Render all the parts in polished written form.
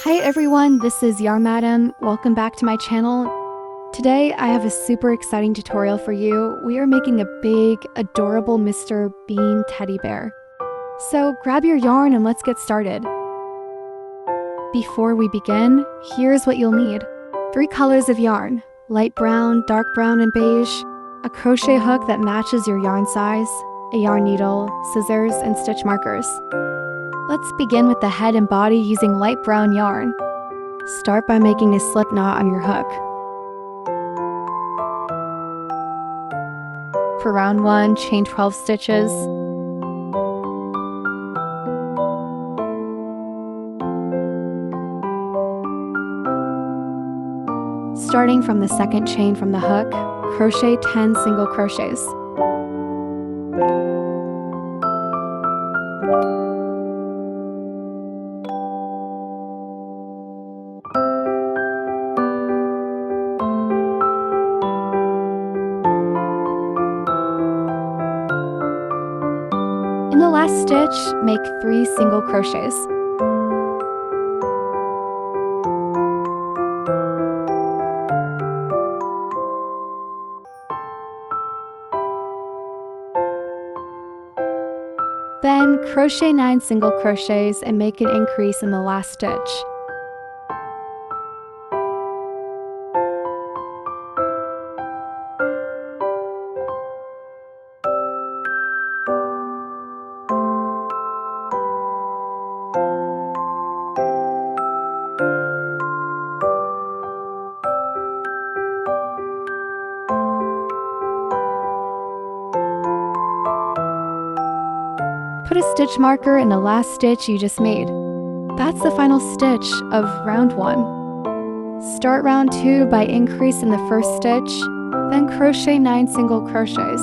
Hi everyone, this is Madam. Welcome back to my channel. Today I have a super exciting tutorial for you. We are making a big, adorable Mr. Bean teddy bear. So grab your yarn and let's get started. Before we begin, here's what you'll need. 3 colors of yarn, light brown, dark brown, and beige, a crochet hook that matches your yarn size, a yarn needle, scissors, and stitch markers. Let's begin with the head and body using light brown yarn. Start by making a slip knot on your hook. For round 1, chain 12 stitches. Starting from the second chain from the hook, crochet 10 single crochets. In the last stitch, make 3 single crochets. Then crochet 9 single crochets and make an increase in the last stitch. Put a stitch marker in the last stitch you just made. That's the final stitch of round 1. Start round 2 by increasing the first stitch, then crochet 9 single crochets.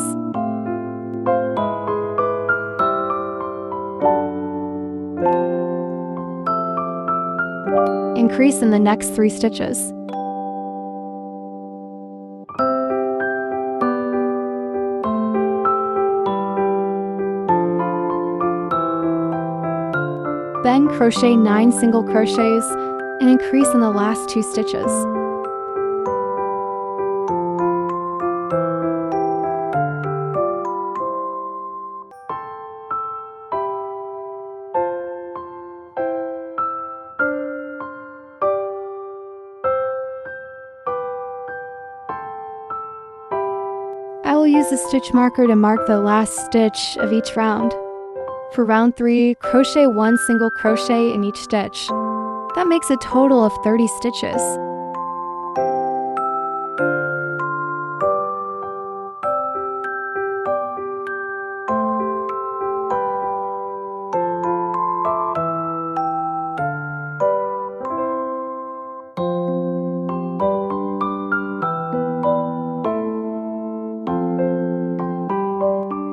Increase in the next 3 stitches. Then crochet 9 single crochets and increase in the last 2 stitches. I will use a stitch marker to mark the last stitch of each round. For round 3, crochet 1 single crochet in each stitch. That makes a total of 30 stitches.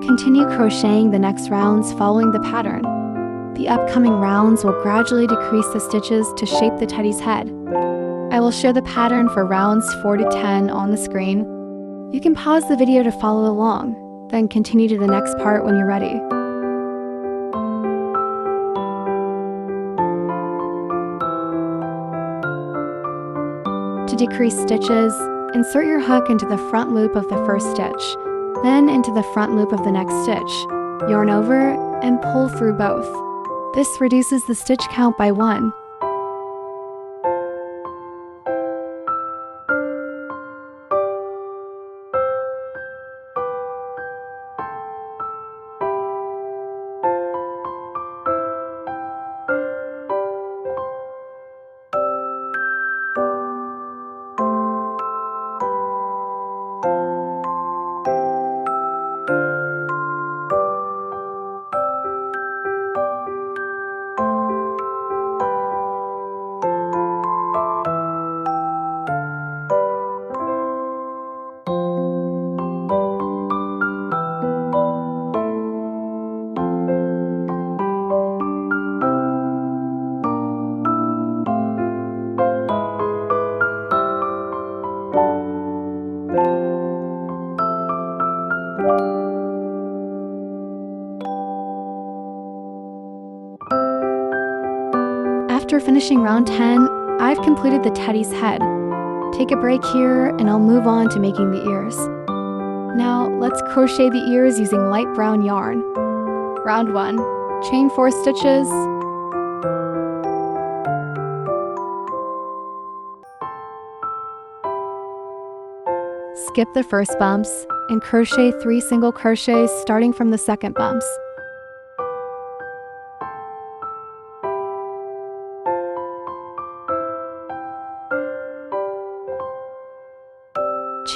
Continue crocheting the next rounds following the pattern. The upcoming rounds will gradually decrease the stitches to shape the teddy's head. I will show the pattern for rounds 4 to 10 on the screen. You can pause the video to follow along, then continue to the next part when you're ready. To decrease stitches, insert your hook into the front loop of the first stitch, then into the front loop of the next stitch. Yarn over and pull through both. This reduces the stitch count by 1. After finishing round 10, I've completed the teddy's head. Take a break here and I'll move on to making the ears. Now let's crochet the ears using light brown yarn. Round 1. Chain 4 stitches. Skip the first bumps and crochet 3 single crochets starting from the second bumps.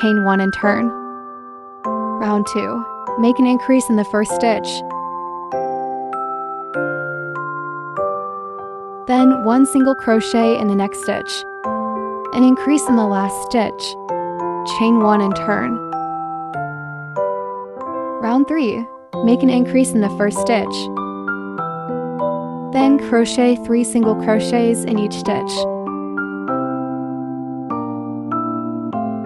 Chain 1 and turn. Round 2. Make an increase in the first stitch. Then 1 single crochet in the next stitch. An increase in the last stitch. Chain 1 and turn. Round 3. Make an increase in the first stitch. Then crochet 3 single crochets in each stitch.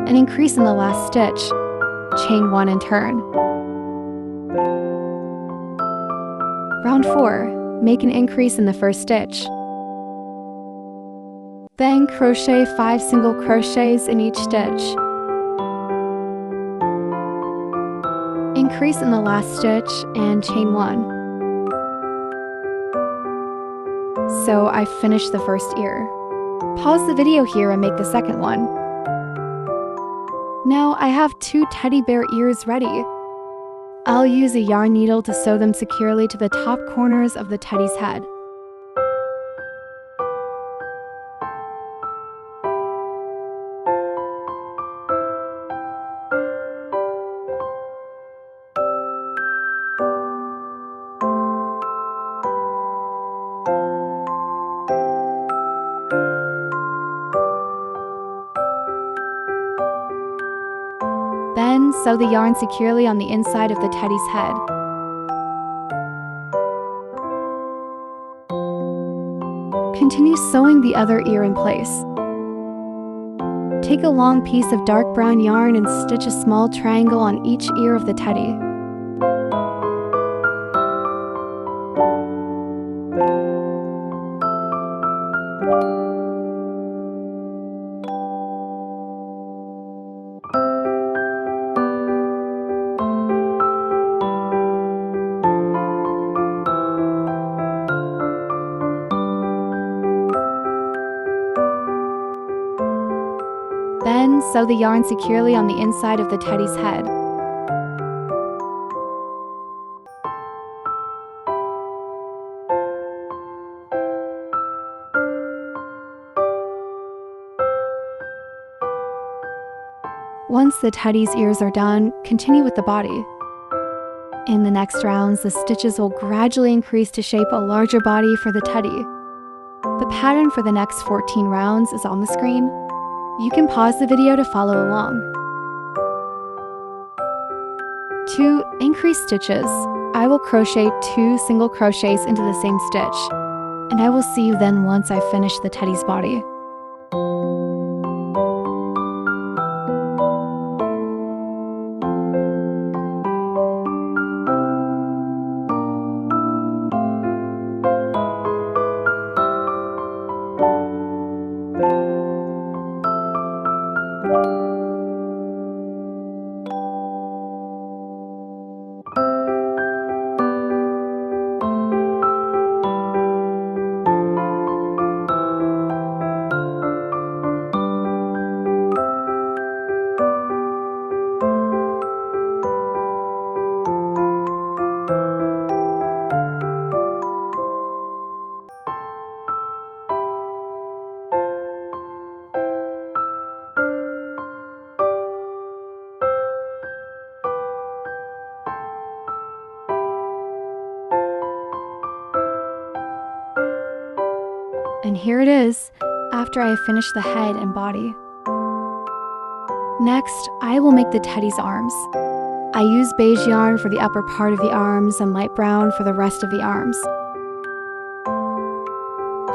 An increase in the last stitch. Chain 1 and turn. Round 4. Make an increase in the first stitch. Then crochet 5 single crochets in each stitch. Increase in the last stitch and chain 1. So I've finished the first ear. Pause the video here and make the second one. Now I have 2 teddy bear ears ready. I'll use a yarn needle to sew them securely to the top corners of the teddy's head. Then, sew the yarn securely on the inside of the teddy's head. Continue sewing the other ear in place. Take a long piece of dark brown yarn and stitch a small triangle on each ear of the teddy. Then, sew the yarn securely on the inside of the teddy's head. Once the teddy's ears are done, continue with the body. In the next rounds, the stitches will gradually increase to shape a larger body for the teddy. The pattern for the next 14 rounds is on the screen. You can pause the video to follow along. To increase stitches, I will crochet 2 single crochets into the same stitch, and I will see you then once I finish the teddy's body. And here it is, after I have finished the head and body. Next, I will make the teddy's arms. I use beige yarn for the upper part of the arms and light brown for the rest of the arms.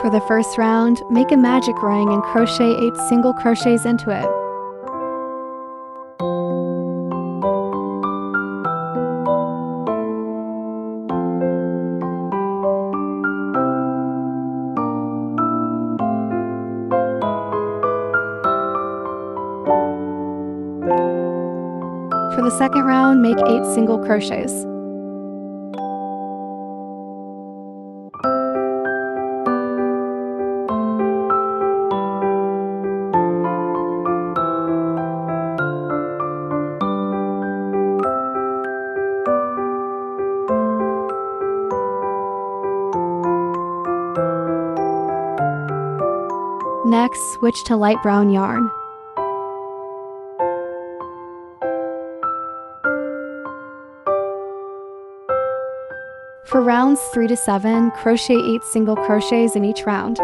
For the first round, make a magic ring and crochet 8 single crochets into it. For the second round, make 8 single crochets. Next, switch to light brown yarn. For rounds 3 to 7, crochet 8 single crochets in each round.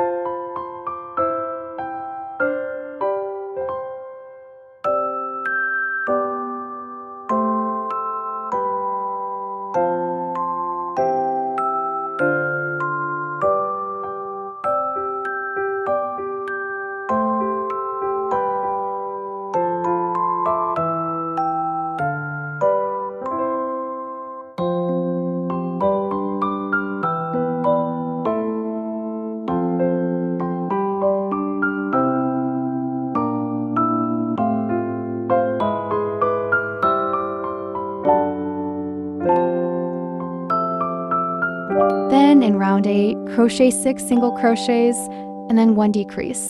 Then in round 8, crochet 6 single crochets and then 1 decrease.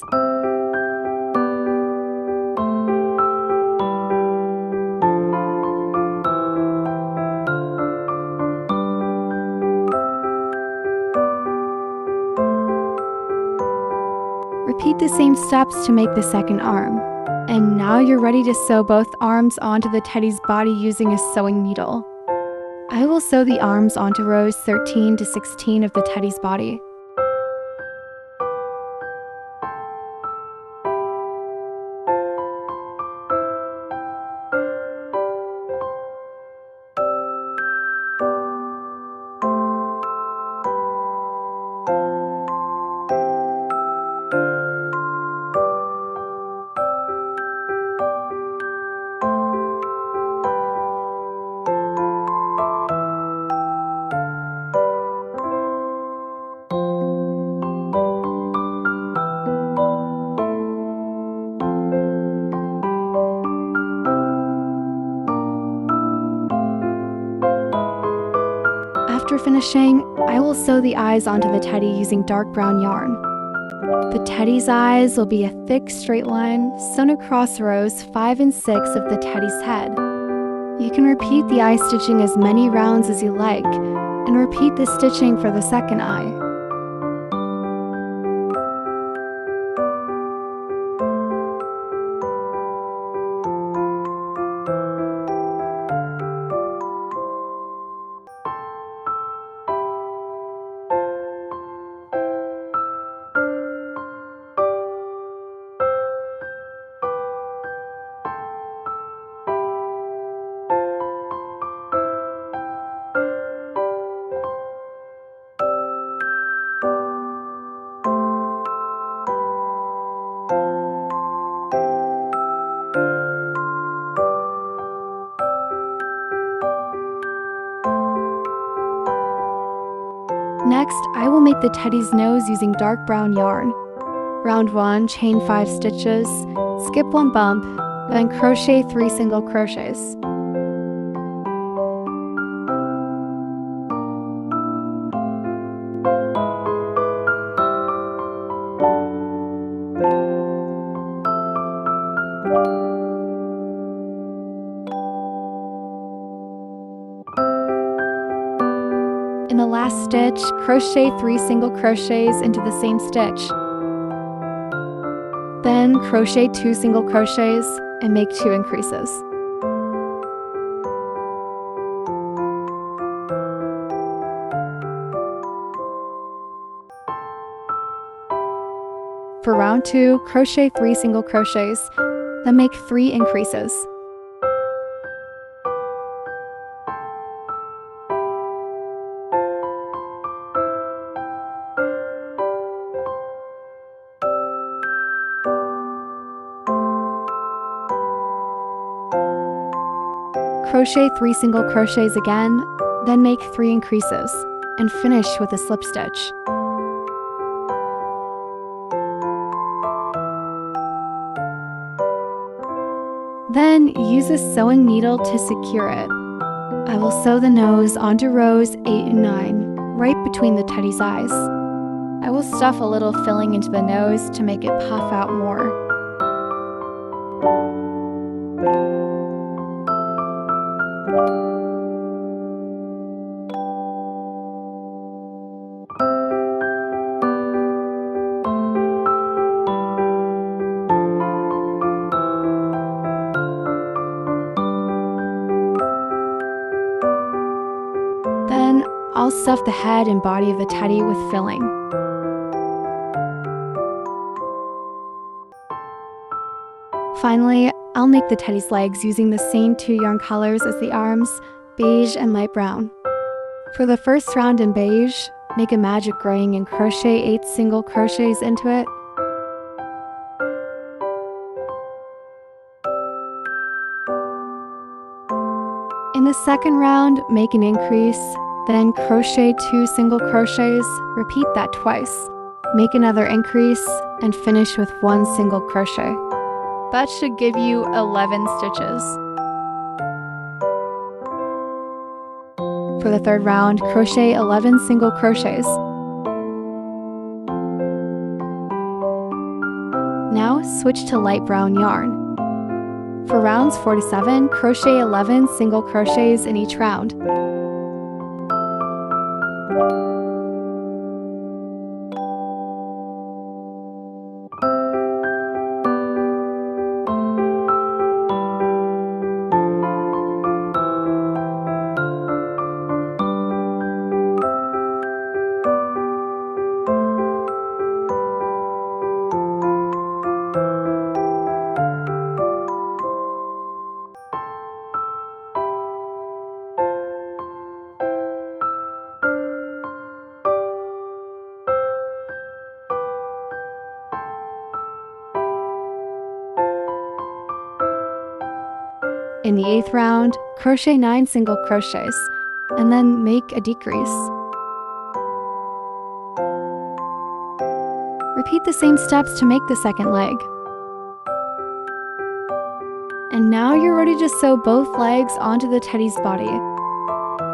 Repeat the same steps to make the second arm. And now you're ready to sew both arms onto the teddy's body using a sewing needle. I will sew the arms onto rows 13 to 16 of the teddy's body. After finishing, I will sew the eyes onto the teddy using dark brown yarn. The teddy's eyes will be a thick straight line sewn across rows 5 and 6 of the teddy's head. You can repeat the eye stitching as many rounds as you like, and repeat the stitching for the second eye. Next, I will make the teddy's nose using dark brown yarn. Round 1, chain 5 stitches, skip 1 bump, then crochet 3 single crochets. In the last stitch, crochet 3 single crochets into the same stitch. Then crochet 2 single crochets and make 2 increases. For round 2, crochet 3 single crochets, then make 3 increases. Crochet 3 single crochets again, then make 3 increases, and finish with a slip stitch. Then use a sewing needle to secure it. I will sew the nose onto rows 8 and 9, right between the teddy's eyes. I will stuff a little filling into the nose to make it puff out more. Then I'll stuff the head and body of the teddy with filling. Finally, I'll make the teddy's legs using the same 2 yarn colors as the arms, beige and light brown. For the first round in beige, make a magic ring and crochet 8 single crochets into it. In the second round, make an increase, then crochet 2 single crochets, repeat that twice. Make another increase, and finish with 1 single crochet. That should give you 11 stitches. For the third round, crochet 11 single crochets. Now switch to light brown yarn. For rounds 4 to 7, crochet 11 single crochets in each round. In the 8th round, crochet 9 single crochets, and then make a decrease. Repeat the same steps to make the second leg. And now you're ready to sew both legs onto the teddy's body.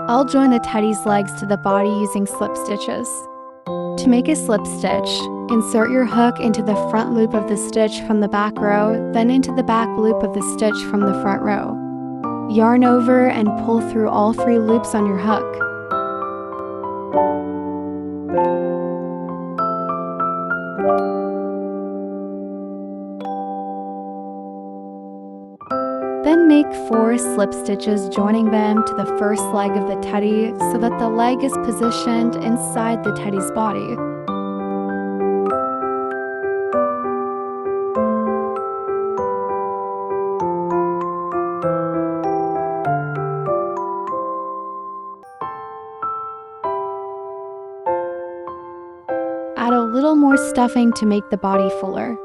I'll join the teddy's legs to the body using slip stitches. To make a slip stitch, insert your hook into the front loop of the stitch from the back row, then into the back loop of the stitch from the front row. Yarn over and pull through all 3 loops on your hook. Then make 4 slip stitches joining them to the first leg of the teddy so that the leg is positioned inside the teddy's body. Add a little more stuffing to make the body fuller.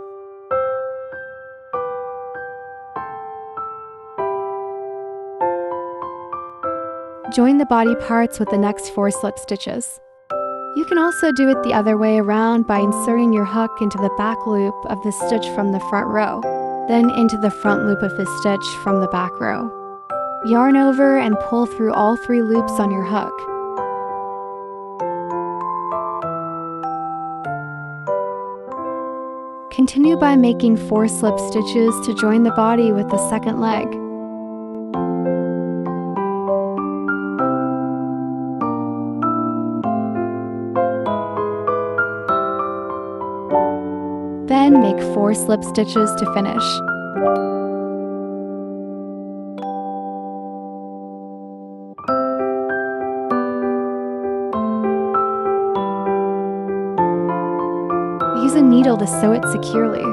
Join the body parts with the next 4 slip stitches. You can also do it the other way around by inserting your hook into the back loop of the stitch from the front row, then into the front loop of the stitch from the back row. Yarn over and pull through all 3 loops on your hook. Continue by making 4 slip stitches to join the body with the second leg. Then make 4 slip stitches to finish. Use a needle to sew it securely.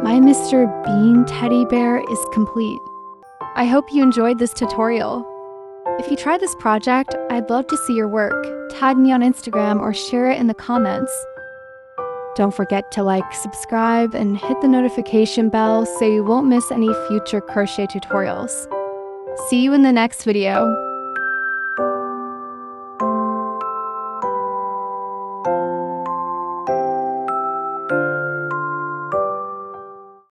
My Mr. Bean teddy bear is complete. I hope you enjoyed this tutorial. If you try this project, I'd love to see your work. Tag me on Instagram or share it in the comments. Don't forget to like, subscribe, and hit the notification bell so you won't miss any future crochet tutorials. See you in the next video.